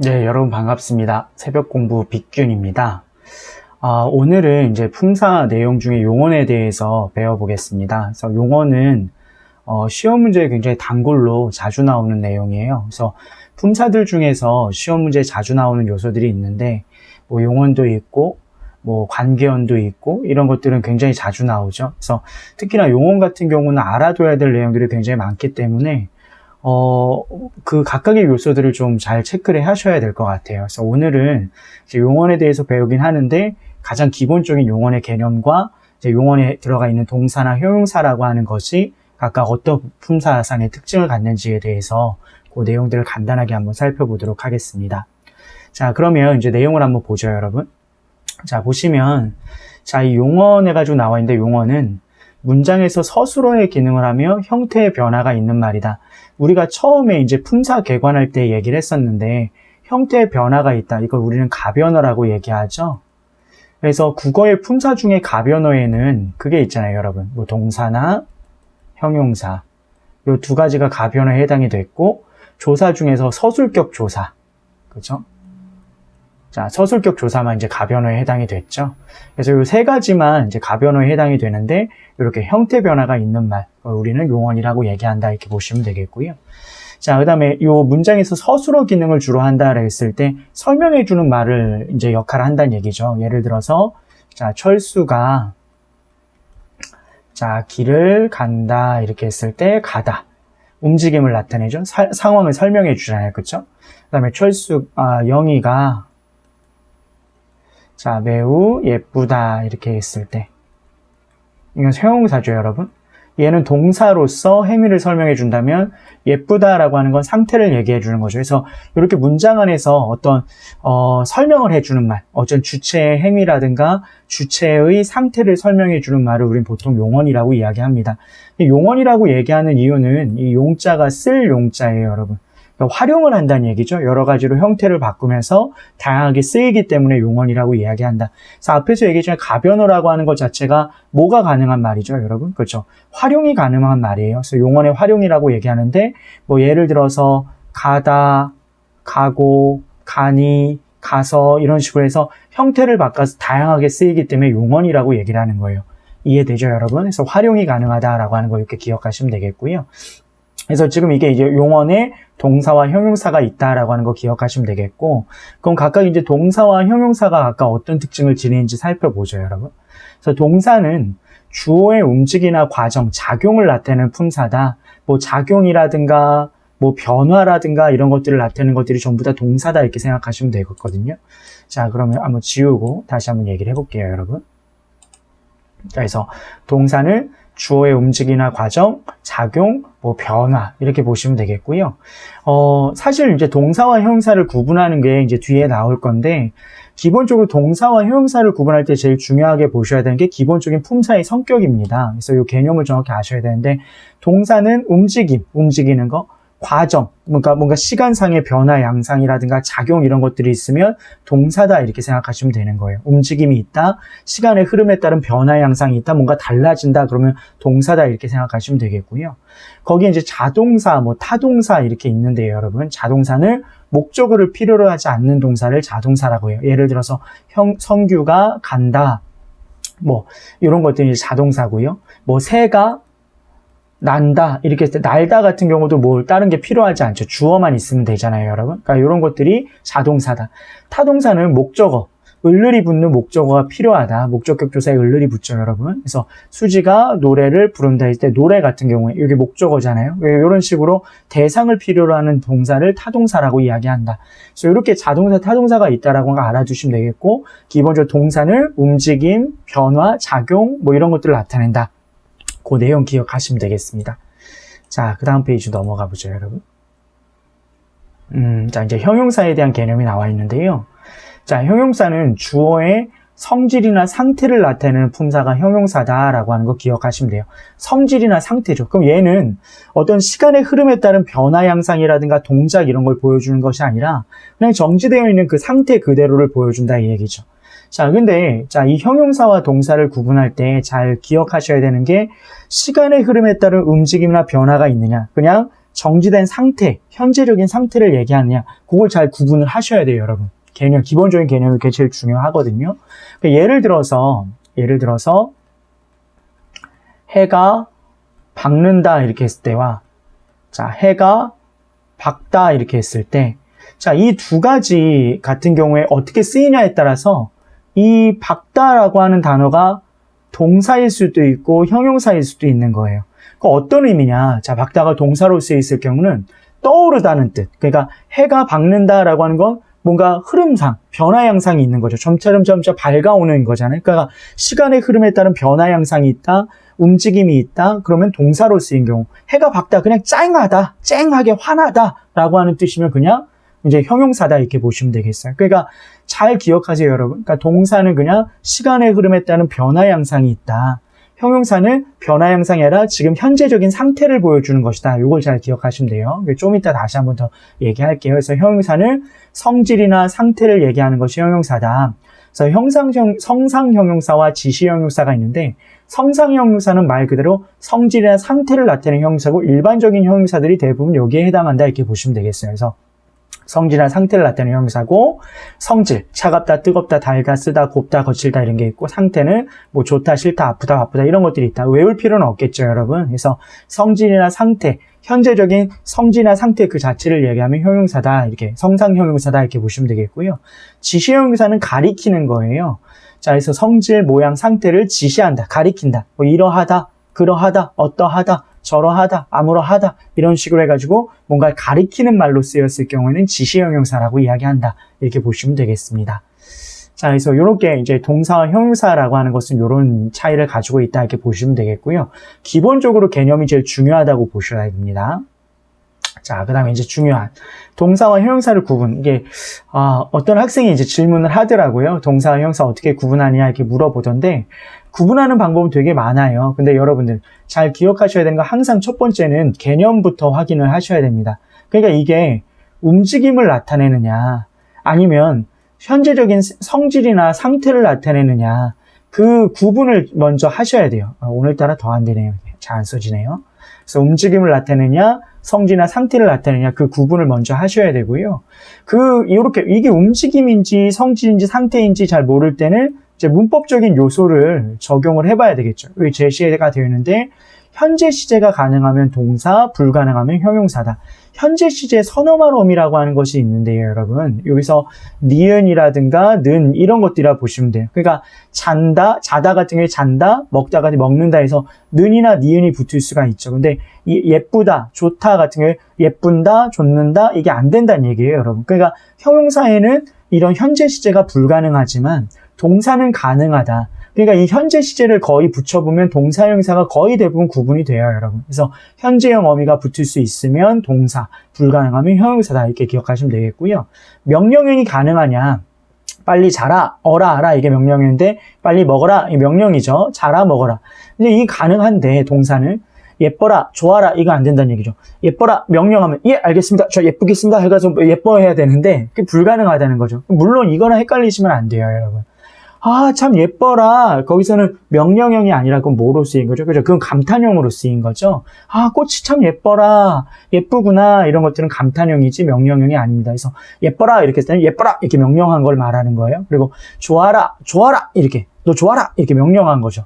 네, 여러분 반갑습니다. 새벽 공부 빅균입니다. 오늘은 이제 품사 내용 중에 용언에 대해서 배워보겠습니다. 그래서 용언은 시험 문제에 굉장히 단골로 자주 나오는 내용이에요. 그래서 품사들 중에서 시험 문제에 자주 나오는 요소들이 있는데, 뭐 용언도 있고, 뭐 관계언도 있고, 이런 것들은 굉장히 자주 나오죠. 그래서 특히나 용언 같은 경우는 알아둬야 될 내용들이 굉장히 많기 때문에 그 각각의 요소들을 좀 잘 체크를 하셔야 될 것 같아요. 그래서 오늘은 이제 용언에 대해서 배우긴 하는데 가장 기본적인 용언의 개념과 이제 용언에 들어가 있는 동사나 형용사라고 하는 것이 각각 어떤 품사상의 특징을 갖는지에 대해서 그 내용들을 간단하게 한번 살펴보도록 하겠습니다. 자, 그러면 이제 내용을 한번 보죠, 여러분. 자, 보시면 자, 이 용언 해가지고 나와 있는데 용언은 문장에서 서술어의 기능을 하며 형태의 변화가 있는 말이다. 우리가 처음에 이제 품사 개관할 때 얘기를 했었는데 형태의 변화가 있다. 이걸 우리는 가변어라고 얘기하죠. 그래서 국어의 품사 중에 가변어에는 그게 있잖아요, 여러분. 뭐 동사나 형용사. 요 두 가지가 가변어에 해당이 됐고 조사 중에서 서술격 조사. 그죠? 자, 서술격 조사만 이제 가변어에 해당이 됐죠. 그래서 이 세 가지만 이제 가변어에 해당이 되는데, 이렇게 형태 변화가 있는 말, 우리는 용언이라고 얘기한다, 이렇게 보시면 되겠고요. 자, 그 다음에 이 문장에서 서술어 기능을 주로 한다 했을 때, 설명해주는 말을 이제 역할을 한다는 얘기죠. 예를 들어서, 자, 철수가, 자, 길을 간다, 이렇게 했을 때, 가다. 움직임을 나타내죠. 상황을 설명해 주잖아요. 그쵸? 그 다음에 영희가, 자, 매우 예쁘다 이렇게 했을 때 이건 형용사죠, 여러분. 얘는 동사로서 행위를 설명해 준다면 예쁘다라고 하는 건 상태를 얘기해 주는 거죠. 그래서 이렇게 문장 안에서 어떤 설명을 해주는 말, 어떤 주체의 행위라든가 주체의 상태를 설명해 주는 말을 우린 보통 용언이라고 이야기합니다. 용언이라고 얘기하는 이유는 이 용자가 쓸 용자예요, 여러분. 활용을 한다는 얘기죠. 여러 가지로 형태를 바꾸면서 다양하게 쓰이기 때문에 용언이라고 이야기한다. 그래서 앞에서 얘기했지만 가변어라고 하는 것 자체가 뭐가 가능한 말이죠, 여러분? 그렇죠. 활용이 가능한 말이에요. 그래서 용언의 활용이라고 얘기하는데 뭐 예를 들어서 가다, 가고, 가니, 가서 이런 식으로 해서 형태를 바꿔서 다양하게 쓰이기 때문에 용언이라고 얘기를 하는 거예요. 이해되죠, 여러분? 그래서 활용이 가능하다라고 하는 거 이렇게 기억하시면 되겠고요. 그래서 지금 이게 이제 용언에 동사와 형용사가 있다라고 하는 거 기억하시면 되겠고, 그럼 각각 이제 동사와 형용사가 각각 어떤 특징을 지니는지 살펴보죠, 여러분. 그래서 동사는 주어의 움직이나 과정, 작용을 나타내는 품사다. 뭐 작용이라든가, 뭐 변화라든가 이런 것들을 나타내는 것들이 전부 다 동사다 이렇게 생각하시면 되거든요. 자, 그러면 한번 지우고 다시 한번 얘기를 해볼게요, 여러분. 자, 그래서 동사는 주어의 움직이나 과정, 작용, 뭐 변화 이렇게 보시면 되겠고요. 사실 이제 동사와 형용사를 구분하는 게 이제 뒤에 나올 건데 기본적으로 동사와 형용사를 구분할 때 제일 중요하게 보셔야 되는 게 기본적인 품사의 성격입니다. 그래서 이 개념을 정확히 아셔야 되는데 동사는 움직이는 거, 과정, 뭔가 시간상의 변화 양상이라든가 작용 이런 것들이 있으면 동사다 이렇게 생각하시면 되는 거예요. 움직임이 있다, 시간의 흐름에 따른 변화 양상이 있다, 뭔가 달라진다 그러면 동사다 이렇게 생각하시면 되겠고요. 거기에 이제 자동사, 뭐 타동사 이렇게 있는데요, 여러분. 자동사는 목적어를 필요로 하지 않는 동사를 자동사라고 해요. 예를 들어서 성규가 간다, 뭐 이런 것들이 자동사고요. 뭐 새가 난다 이렇게 했을 때 날다 같은 경우도 뭘 다른 게 필요하지 않죠. 주어만 있으면 되잖아요, 여러분. 그러니까 이런 것들이 자동사다. 타동사는 목적어, 을을이 붙는 목적어가 필요하다. 목적격 조사에 을을이 붙죠, 여러분. 그래서 수지가 노래를 부른다 했을 때 노래 같은 경우에 이게 목적어잖아요. 이런 식으로 대상을 필요로 하는 동사를 타동사라고 이야기한다. 그래서 이렇게 자동사, 타동사가 있다라고 알아두시면 되겠고, 기본적으로 동사는 움직임, 변화, 작용 뭐 이런 것들을 나타낸다. 그 내용 기억하시면 되겠습니다. 자, 그 다음 페이지 넘어가 보죠, 여러분. 자, 이제 형용사에 대한 개념이 나와 있는데요. 자, 형용사는 주어의 성질이나 상태를 나타내는 품사가 형용사다라고 하는 거 기억하시면 돼요. 성질이나 상태죠. 그럼 얘는 어떤 시간의 흐름에 따른 변화 양상이라든가 동작 이런 걸 보여주는 것이 아니라 그냥 정지되어 있는 그 상태 그대로를 보여준다 이 얘기죠. 자, 근데, 이 형용사와 동사를 구분할 때 잘 기억하셔야 되는 게, 시간의 흐름에 따른 움직임이나 변화가 있느냐. 그냥 정지된 상태, 현재적인 상태를 얘기하느냐, 그걸 잘 구분을 하셔야 돼요, 여러분. 개념, 기본적인 개념이 그게 제일 중요하거든요. 그러니까 예를 들어서 해가 밝는다 이렇게 했을 때와, 자, 해가 밝다 이렇게 했을 때, 자, 이 두 가지 같은 경우에 어떻게 쓰이냐에 따라서 이 밝다라고 하는 단어가 동사일 수도 있고 형용사일 수도 있는 거예요. 그 어떤 의미냐? 자, 밝다가 동사로 쓰였을 경우는 떠오르다는 뜻. 그러니까 해가 밝는다라고 하는 건 뭔가 흐름상, 변화 양상이 있는 거죠. 점차 밝아오는 거잖아요. 그러니까 시간의 흐름에 따른 변화 양상이 있다, 움직임이 있다, 그러면 동사로 쓰인 경우. 해가 밝다, 그냥 쨍하다, 쨍하게 환하다라고 하는 뜻이면 그냥 이제 형용사다 이렇게 보시면 되겠어요. 그러니까 잘 기억하세요, 여러분. 그러니까 동사는 그냥 시간의 흐름에 따른 변화 양상이 있다. 형용사는 변화 양상이 아니라 지금 현재적인 상태를 보여주는 것이다. 이걸 잘 기억하시면 돼요. 좀 이따 다시 한번 더 얘기할게요. 그래서 형용사는 성질이나 상태를 얘기하는 것이 형용사다. 그래서 성상 형용사와 지시 형용사가 있는데, 성상 형용사는 말 그대로 성질이나 상태를 나타내는 형용사고, 일반적인 형용사들이 대부분 여기에 해당한다 이렇게 보시면 되겠어요. 그래서 성질이나 상태를 나타내는 형용사고, 성질, 차갑다, 뜨겁다, 달다, 쓰다, 곱다, 거칠다 이런 게 있고, 상태는 뭐 좋다, 싫다, 아프다, 바쁘다 이런 것들이 있다. 외울 필요는 없겠죠, 여러분. 그래서 성질이나 상태, 현재적인 성질이나 상태 그 자체를 얘기하면 형용사다, 이렇게 성상 형용사다 이렇게 보시면 되겠고요. 지시 형용사는 가리키는 거예요. 자, 그래서 성질, 모양, 상태를 지시한다, 가리킨다. 뭐 이러하다, 그러하다, 어떠하다, 저러하다, 아무러하다 이런 식으로 해가지고 뭔가 가리키는 말로 쓰였을 경우에는 지시 형용사라고 이야기한다 이렇게 보시면 되겠습니다. 자, 그래서 이렇게 이제 동사와 형용사라고 하는 것은 이런 차이를 가지고 있다 이렇게 보시면 되겠고요. 기본적으로 개념이 제일 중요하다고 보셔야 됩니다. 자, 그 다음에 이제 중요한 동사와 형용사를 구분. 이게 어떤 학생이 이제 질문을 하더라고요. 동사와 형용사 어떻게 구분하느냐 이렇게 물어보던데, 구분하는 방법은 되게 많아요. 근데 여러분들 잘 기억하셔야 되는 건 항상 첫 번째는 개념부터 확인을 하셔야 됩니다. 그러니까 이게 움직임을 나타내느냐 아니면 현재적인 성질이나 상태를 나타내느냐, 그 구분을 먼저 하셔야 돼요. 오늘따라 더 안 되네요. 잘 안 써지네요. 그래서 움직임을 나타내느냐 성질이나 상태를 나타내느냐, 그 구분을 먼저 하셔야 되고요. 이렇게 이게 움직임인지 성질인지 상태인지 잘 모를 때는 이제 문법적인 요소를 적용을 해봐야 되겠죠. 여기 제시가 되어 있는데, 현재 시제가 가능하면 동사, 불가능하면 형용사다. 현재 시제 선어말음이라고 하는 것이 있는데요, 여러분. 여기서 니은이라든가 는 이런 것들이라 보시면 돼요. 그러니까 잔다, 자다 같은 경우에 잔다, 먹다 같은 경우에 먹는다 해서 는이나 니은이 붙을 수가 있죠. 근데 예쁘다, 좋다 같은 경우에 예쁜다, 좋는다 이게 안 된다는 얘기예요, 여러분. 그러니까 형용사에는 이런 현재 시제가 불가능하지만 동사는 가능하다. 그러니까 이 현재 시제를 거의 붙여보면 동사, 형용사가 거의 대부분 구분이 돼요, 여러분. 그래서 현재형 어미가 붙을 수 있으면 동사, 불가능하면 형용사다 이렇게 기억하시면 되겠고요. 명령형이 가능하냐? 빨리 자라, 어라, 알아 이게 명령형인데, 빨리 먹어라 이 명령이죠. 자라, 먹어라. 근데 이게 가능한데 동사는 예뻐라, 좋아라 이거 안 된다는 얘기죠. 예뻐라 명령하면 예 알겠습니다, 저 예쁘겠습니다 해가지고 예뻐해야 되는데 그게 불가능하다는 거죠. 물론 이거랑 헷갈리시면 안 돼요, 여러분. 참 예뻐라 거기서는 명령형이 아니라 그건 뭐로 쓰인 거죠? 그죠? 그건 감탄형으로 쓰인 거죠. 꽃이 참 예뻐라, 예쁘구나 이런 것들은 감탄형이지 명령형이 아닙니다. 그래서 예뻐라 이렇게 했을 때는 예뻐라 이렇게 명령한 걸 말하는 거예요. 그리고 좋아라, 좋아라 이렇게, 너 좋아라 이렇게 명령한 거죠.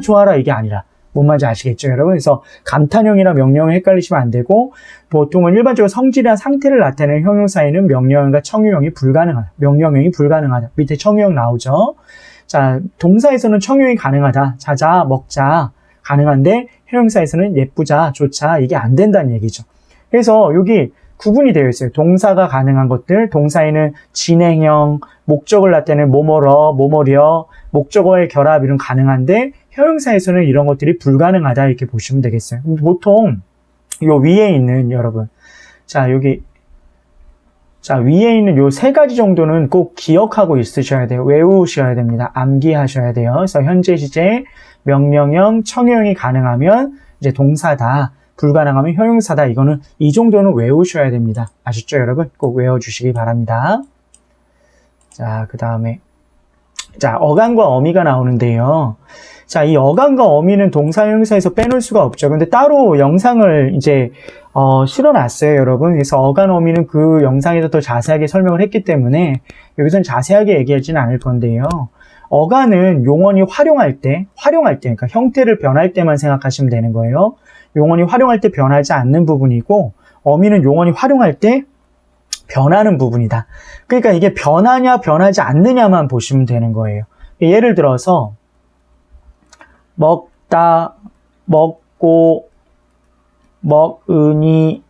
좋아라 이게 아니라, 뭔 말인지 아시겠죠, 여러분? 그래서 감탄형이랑 명령형 헷갈리시면 안 되고, 보통은 일반적으로 성질이나 상태를 나타내는 형용사에는 명령형과 청유형이 불가능하다. 명령형이 불가능하다. 밑에 청유형 나오죠. 자, 동사에서는 청유형이 가능하다. 자자, 먹자 가능한데 형용사에서는 예쁘자, 좋자 이게 안 된다는 얘기죠. 그래서 여기 구분이 되어 있어요. 동사가 가능한 것들, 동사에는 진행형, 목적을 나타내는 뭐뭐러, 뭐뭐려, 목적어의 결합 이런 가능한데 형용사에서는 이런 것들이 불가능하다 이렇게 보시면 되겠어요. 보통 요 위에 있는 여러분, 자 여기 위에 있는 요 세 가지 정도는 꼭 기억하고 있으셔야 돼요. 외우셔야 됩니다. 암기하셔야 돼요. 그래서 현재 시제, 명령형, 청유형이 가능하면 이제 동사다, 불가능하면 형용사다. 이거는 이 정도는 외우셔야 됩니다. 아셨죠, 여러분? 꼭 외워주시기 바랍니다. 자, 그 다음에 자, 어간과 어미가 나오는데요. 자, 이 어간과 어미는 동사 형용사에서 빼놓을 수가 없죠. 근데 따로 영상을 이제 실어놨어요, 여러분. 그래서 어간 어미는 그 영상에서 더 자세하게 설명을 했기 때문에 여기서는 자세하게 얘기하지는 않을 건데요. 어간은 용언이 활용할 때, 그러니까 형태를 변할 때만 생각하시면 되는 거예요. 용언이 활용할 때 변하지 않는 부분이고, 어미는 용언이 활용할 때 변하는 부분이다. 그러니까 이게 변하냐, 변하지 않느냐만 보시면 되는 거예요. 예를 들어서, 먹다, 먹고, 먹으니,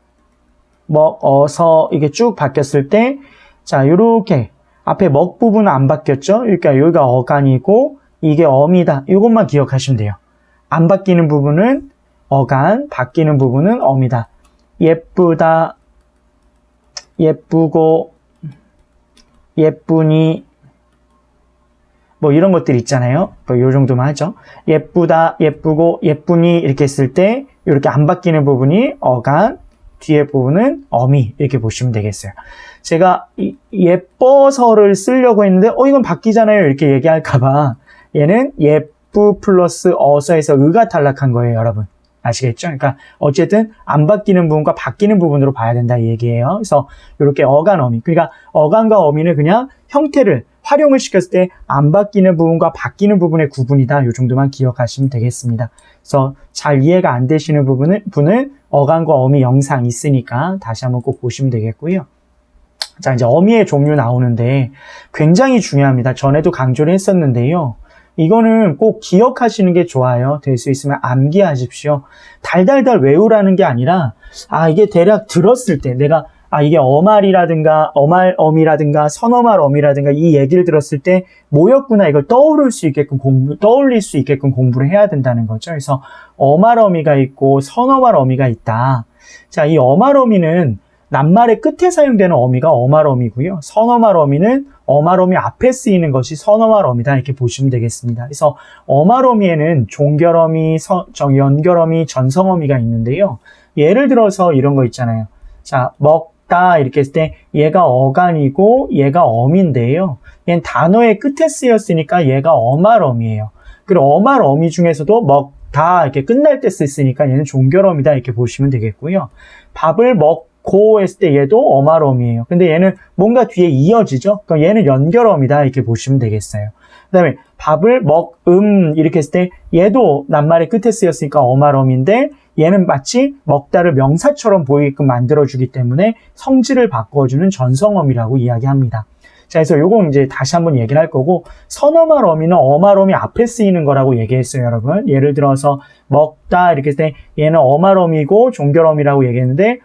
먹어서, 이게 쭉 바뀌었을 때, 자, 요렇게, 앞에 먹 부분은 안 바뀌었죠? 그러니까 여기가 어간이고, 이게 어미다. 이것만 기억하시면 돼요. 안 바뀌는 부분은 어간, 바뀌는 부분은 어미다. 예쁘다, 예쁘고, 예쁘니, 뭐 이런 것들 있잖아요. 뭐 요 정도만 하죠. 예쁘다, 예쁘고, 예쁘니 이렇게 했을 때 이렇게 안 바뀌는 부분이 어간, 뒤에 부분은 어미 이렇게 보시면 되겠어요. 제가 예뻐서를 쓰려고 했는데 이건 바뀌잖아요 이렇게 얘기할까봐 얘는 예쁘 플러스 어서에서 의가 탈락한 거예요, 여러분. 아시겠죠? 그러니까 어쨌든 안 바뀌는 부분과 바뀌는 부분으로 봐야 된다 이 얘기예요. 그래서 이렇게 어간, 어미. 그러니까 어간과 어미는 그냥 형태를 활용을 시켰을 때 안 바뀌는 부분과 바뀌는 부분의 구분이다. 이 정도만 기억하시면 되겠습니다. 그래서 잘 이해가 안 되시는 분은 어간과 어미 영상 있으니까 다시 한번 꼭 보시면 되겠고요. 자, 이제 어미의 종류 나오는데 굉장히 중요합니다. 전에도 강조를 했었는데요. 이거는 꼭 기억하시는 게 좋아요. 될 수 있으면 암기하십시오. 달달달 외우라는 게 아니라 이게 대략 들었을 때 내가 이게 어말이라든가 어말어미라든가 선어말어미라든가 이 얘기를 들었을 때 뭐였구나 이걸 떠올릴 수 있게끔 공부를 해야 된다는 거죠. 그래서 어말어미가 있고 선어말어미가 있다. 자, 이 어말어미는 낱말의 끝에 사용되는 어미가 어말어미고요. 선어말어미는 어말어미 앞에 쓰이는 것이 선어말어미다 이렇게 보시면 되겠습니다. 그래서 어말어미에는 종결어미, 연결어미, 전성어미가 있는데요. 예를 들어서 이런 거 있잖아요. 자, 먹다 이렇게 했을 때 얘가 어간이고 얘가 어미인데요. 얘는 단어의 끝에 쓰였으니까 얘가 어말어미예요. 그리고 어말어미 중에서도 먹다 이렇게 끝날 때 쓰였으니까 얘는 종결어미다 이렇게 보시면 되겠고요. 밥을 먹고 했을 때 얘도 어말어미예요. 근데 얘는 뭔가 뒤에 이어지죠? 그럼 얘는 연결어미다 이렇게 보시면 되겠어요. 그 다음에 밥을 이렇게 했을 때 얘도 낱말의 끝에 쓰였으니까 어말어미인데 얘는 마치 먹다를 명사처럼 보이게끔 만들어주기 때문에 성질을 바꿔주는 전성어미라고 이야기합니다. 자, 그래서 요건 이제 다시 한번 얘기를 할 거고, 선어말어미는 어말어미 앞에 쓰이는 거라고 얘기했어요, 여러분. 예를 들어서 먹다 이렇게 했을 때 얘는 어말어미고 종결어미라고 얘기했는데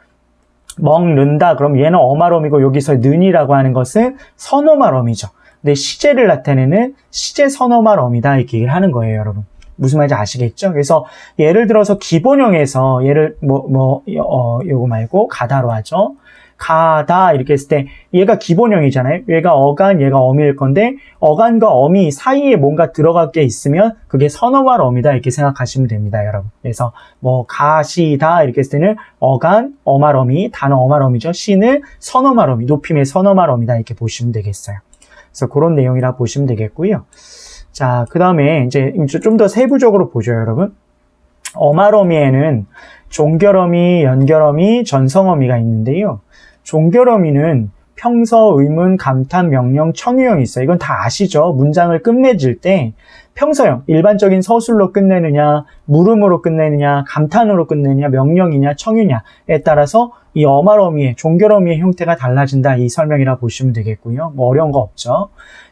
먹는다 그럼 얘는 어말어미고 여기서 는이라고 하는 것은 선어말어미죠. 근데 시제를 나타내는 시제 선어말어미다 이렇게 얘기를 하는 거예요, 여러분. 무슨 말인지 아시겠죠? 그래서 예를 들어서 기본형에서 요거 말고 가다로 하죠. 가다 이렇게 했을 때 얘가 기본형이잖아요. 얘가 어간, 얘가 어미일 건데 어간과 어미 사이에 뭔가 들어갈 게 있으면 그게 선어말어미다 이렇게 생각하시면 됩니다, 여러분. 그래서 가시다 이렇게 했을 때는 어간, 어말어미, 단어 어말어미죠. 시는 선어말어미, 높임의 선어말어미다 이렇게 보시면 되겠어요. 그래서 그런 내용이라 보시면 되겠고요. 자, 그 다음에 이제 좀 더 세부적으로 보죠, 여러분. 어말어미에는 종결어미, 연결어미, 전성어미가 있는데요. 종결어미는 평서, 의문, 감탄, 명령, 청유형이 있어요. 이건 다 아시죠? 문장을 끝맺을 때 평서형, 일반적인 서술로 끝내느냐, 물음으로 끝내느냐, 감탄으로 끝내느냐, 명령이냐, 청유냐에 따라서 이 어말어미의, 종결어미의 형태가 달라진다. 이 설명이라 보시면 되겠고요. 뭐 어려운 거 없죠.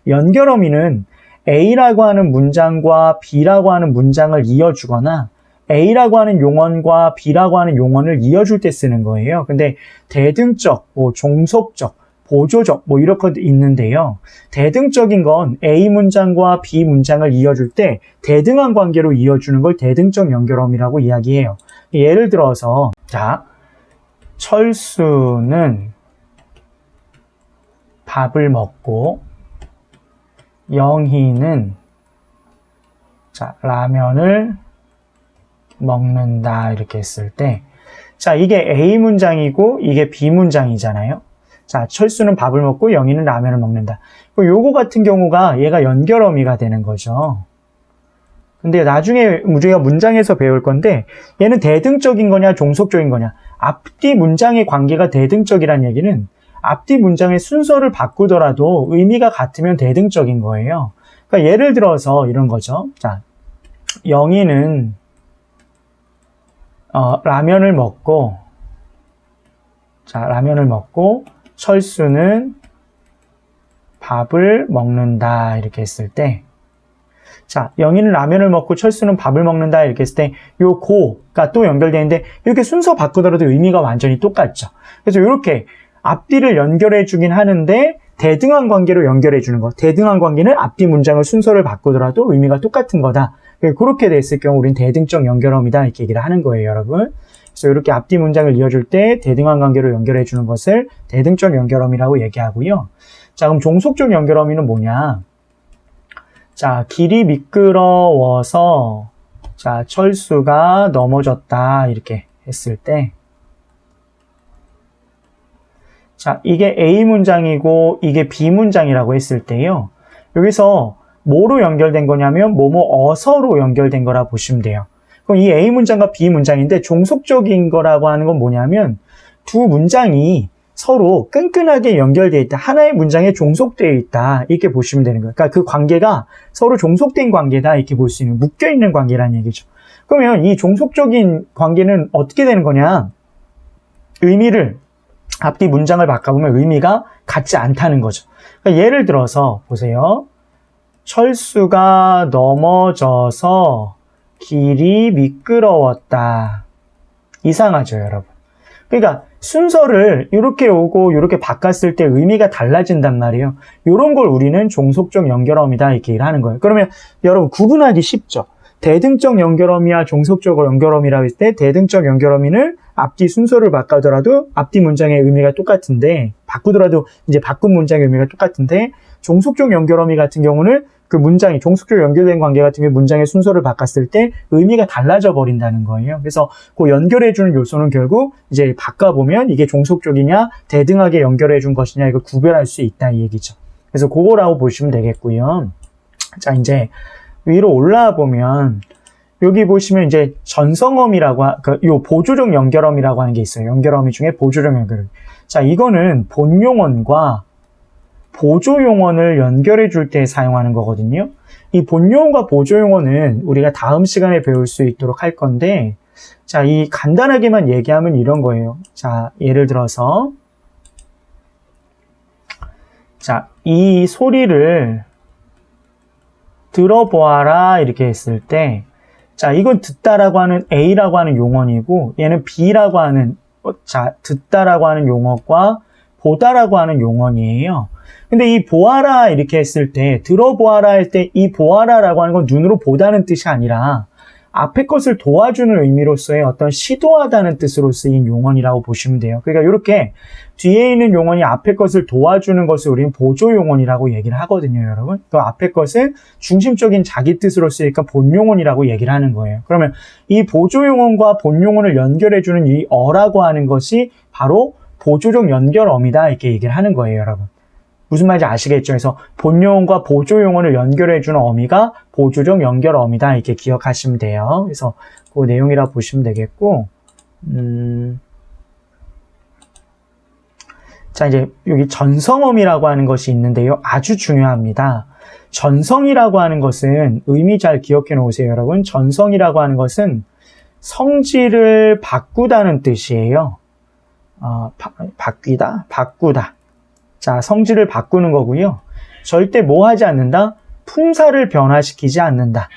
연결어미는 A라고 하는 문장과 B라고 하는 문장을 이어주거나 A라고 하는 용언과 B라고 하는 용언을 이어줄 때 쓰는 거예요. 근데 대등적, 종속적, 보조적 이렇게 있는데요. 대등적인 건 A 문장과 B 문장을 이어줄 때 대등한 관계로 이어주는 걸 대등적 연결어미라고 이야기해요. 예를 들어서 자, 철수는 밥을 먹고 영희는 자, 라면을 먹는다 이렇게 했을 때 자, 이게 A 문장이고 이게 B 문장이잖아요. 자, 철수는 밥을 먹고 영희는 라면을 먹는다. 요거 같은 경우가 얘가 연결어미가 되는 거죠. 근데 나중에 우리가 문장에서 배울 건데 얘는 대등적인 거냐 종속적인 거냐. 앞뒤 문장의 관계가 대등적이란 얘기는 앞뒤 문장의 순서를 바꾸더라도 의미가 같으면 대등적인 거예요. 그러니까 예를 들어서 이런 거죠. 자, 영희는 라면을 먹고, 자, 라면을 먹고 철수는 밥을 먹는다 이렇게 했을 때, 자, 영희는 라면을 먹고 철수는 밥을 먹는다 이렇게 했을 때 요 고가 또 연결되는데 이렇게 순서 바꾸더라도 의미가 완전히 똑같죠. 그래서 이렇게 앞뒤를 연결해 주긴 하는데 대등한 관계로 연결해 주는 것. 대등한 관계는 앞뒤 문장을 순서를 바꾸더라도 의미가 똑같은 거다. 그렇게 됐을 경우 우리는 대등적 연결어미다 이렇게 얘기를 하는 거예요, 여러분. 그래서 이렇게 앞뒤 문장을 이어줄 때 대등한 관계로 연결해 주는 것을 대등적 연결어미라고 얘기하고요. 자, 그럼 종속적 연결어미는 뭐냐? 자, 길이 미끄러워서 자, 철수가 넘어졌다 이렇게 했을 때, 자, 이게 A 문장이고 이게 B 문장이라고 했을 때요. 여기서 뭐로 연결된 거냐면 어서로 연결된 거라 보시면 돼요. 그럼 이 A 문장과 B 문장인데 종속적인 거라고 하는 건 뭐냐면 두 문장이 서로 끈끈하게 연결되어 있다. 하나의 문장에 종속되어 있다. 이렇게 보시면 되는 거예요. 그러니까 그 관계가 서로 종속된 관계다. 이렇게 볼 수 있는, 묶여있는 관계라는 얘기죠. 그러면 이 종속적인 관계는 어떻게 되는 거냐? 의미를, 앞뒤 문장을 바꿔보면 의미가 같지 않다는 거죠. 그러니까 예를 들어서 보세요. 철수가 넘어져서 길이 미끄러웠다. 이상하죠, 여러분? 그러니까 순서를 이렇게 오고 이렇게 바꿨을 때 의미가 달라진단 말이에요. 이런 걸 우리는 종속적 연결어미다 이렇게 얘기를 하는 거예요. 그러면 여러분 구분하기 쉽죠. 대등적 연결어미와 종속적 연결어미라고 했을 때 대등적 연결어미는 앞뒤 순서를 바꾸더라도 앞뒤 문장의 의미가 똑같은데 바꾸더라도 이제 바꾼 문장의 의미가 똑같은데 종속적 연결어미 같은 경우는 그 문장이 종속적 연결된 관계 같은 경우 문장의 순서를 바꿨을 때 의미가 달라져 버린다는 거예요. 그래서 그 연결해주는 요소는 결국 이제 바꿔보면 이게 종속적이냐 대등하게 연결해준 것이냐 이걸 구별할 수 있다 이 얘기죠. 그래서 그거라고 보시면 되겠고요. 자, 이제 위로 올라와 보면 여기 보시면 이제 전성어미라고 요 보조적 연결어미라고 하는 게 있어요. 연결어미 중에 보조적 연결어미. 자, 이거는 본용언과 보조용언을 연결해 줄 때 사용하는 거거든요. 이 본용언과 보조용언은 우리가 다음 시간에 배울 수 있도록 할 건데, 자, 이 간단하게만 얘기하면 이런 거예요. 자, 예를 들어서, 자, 이 소리를 들어보아라 이렇게 했을 때, 자, 이건 듣다라고 하는 A라고 하는 용언이고 얘는 B라고 하는, 자, 듣다라고 하는 용어과 보다라고 하는 용언이에요. 근데 이 보아라 이렇게 했을 때, 들어보아라 할 때 이 보아라라고 하는 건 눈으로 보다는 뜻이 아니라 앞에 것을 도와주는 의미로서의 어떤 시도하다는 뜻으로 쓰인 용언이라고 보시면 돼요. 그러니까 이렇게 뒤에 있는 용언이 앞에 것을 도와주는 것을 우리는 보조 용언이라고 얘기를 하거든요, 여러분. 또 앞에 것은 중심적인 자기 뜻으로 쓰니까 본 용언이라고 얘기를 하는 거예요. 그러면 이 보조 용언과 본 용언을 연결해주는 이 어라고 하는 것이 바로 보조적 연결어미다 이렇게 얘기를 하는 거예요, 여러분. 무슨 말인지 아시겠죠? 그래서 본용언과 보조용언을 연결해주는 어미가 보조적 연결어미다 이렇게 기억하시면 돼요. 그래서 그 내용이라 보시면 되겠고, 자, 이제 여기 전성어미라고 하는 것이 있는데요. 아주 중요합니다. 전성이라고 하는 것은 의미 잘 기억해 놓으세요, 여러분. 전성이라고 하는 것은 성질을 바꾸다는 뜻이에요. 바꾸다. 자, 성질을 바꾸는 거고요. 절대 뭐 하지 않는다? 품사를 변화시키지 않는다.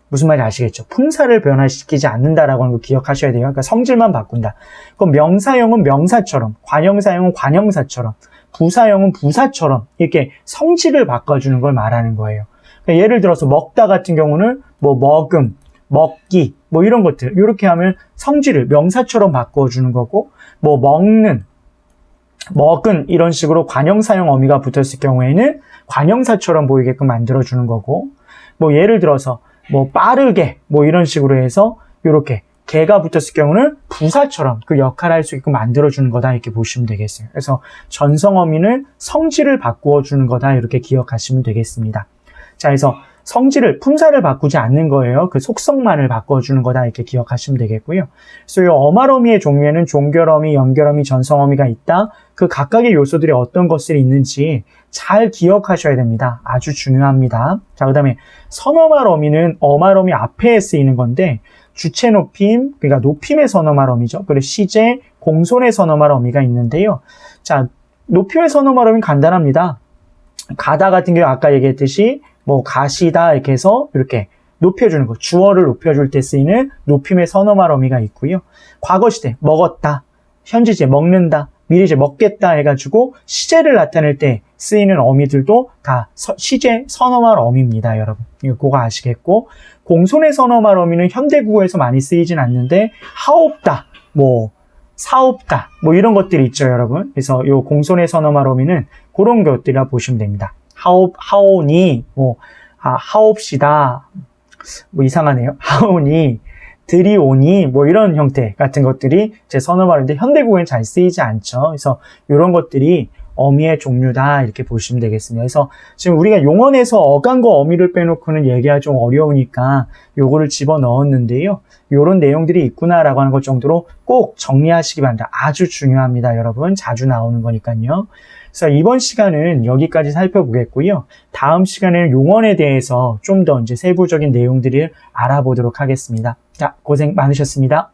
무슨 말인지 아시겠죠? 품사를 변화시키지 않는다라고 하는 거 기억하셔야 돼요. 그러니까 성질만 바꾼다. 그럼 명사형은 명사처럼, 관형사형은 관형사처럼, 부사형은 부사처럼 이렇게 성질을 바꿔주는 걸 말하는 거예요. 그러니까 예를 들어서 먹다 같은 경우는 뭐 먹음, 먹기, 뭐 이런 것들 이렇게 하면 성질을 명사처럼 바꿔주는 거고, 뭐 먹는, 먹은 이런 식으로 관형사형 어미가 붙었을 경우에는 관형사처럼 보이게끔 만들어주는 거고, 뭐 예를 들어서 뭐 빠르게 뭐 이런 식으로 해서 이렇게 개가 붙었을 경우는 부사처럼 그 역할을 할 수 있고 만들어주는 거다 이렇게 보시면 되겠어요. 그래서 전성어민은 성질을 바꾸어주는 거다 이렇게 기억하시면 되겠습니다. 자, 그래서 성질을, 품사를 바꾸지 않는 거예요. 그 속성만을 바꿔주는 거다 이렇게 기억하시면 되겠고요. 그래서 이 어말어미의 종류에는 종결어미, 연결어미, 전성어미가 있다. 그 각각의 요소들이 어떤 것들이 있는지 잘 기억하셔야 됩니다. 아주 중요합니다. 자, 그 다음에 선어말어미는 어말어미 앞에 쓰이는 건데 주체 높임, 그러니까 높임의 선어말어미죠. 그리고 시제, 공손의 선어말어미가 있는데요. 자, 높임의 선어말어미는 간단합니다. 가다 같은 경우 아까 얘기했듯이 뭐 가시다 이렇게 해서 이렇게 높여주는 거, 주어를 높여줄 때 쓰이는 높임의 선어말 어미가 있고요. 과거 시제 먹었다, 현재 시제 먹는다, 미래 시제 먹겠다 해가지고 시제를 나타낼 때 쓰이는 어미들도 다 시제 선어말 어미입니다, 여러분. 이거 그거 아시겠고, 공손의 선어말 어미는 현대국어에서 많이 쓰이진 않는데 하옵다, 뭐 사옵다, 뭐 이런 것들이 있죠, 여러분. 그래서 이 공손의 선어말 어미는 그런 것들이라 보시면 됩니다. 하오니, 하옵시다, 뭐 이상하네요. 하오니, 들이오니, 뭐 이런 형태 같은 것들이 제 선어말인데 현대국어엔 잘 쓰이지 않죠. 그래서 이런 것들이 어미의 종류다 이렇게 보시면 되겠습니다. 그래서 지금 우리가 용언에서 어간과 어미를 빼놓고는 얘기가 좀 어려우니까 요거를 집어넣었는데요. 요런 내용들이 있구나라고 하는 것 정도로 꼭 정리하시기 바랍니다. 아주 중요합니다, 여러분. 자주 나오는 거니까요. 그래서 이번 시간은 여기까지 살펴보겠고요. 다음 시간에는 용언에 대해서 좀 더 이제 세부적인 내용들을 알아보도록 하겠습니다. 자, 고생 많으셨습니다.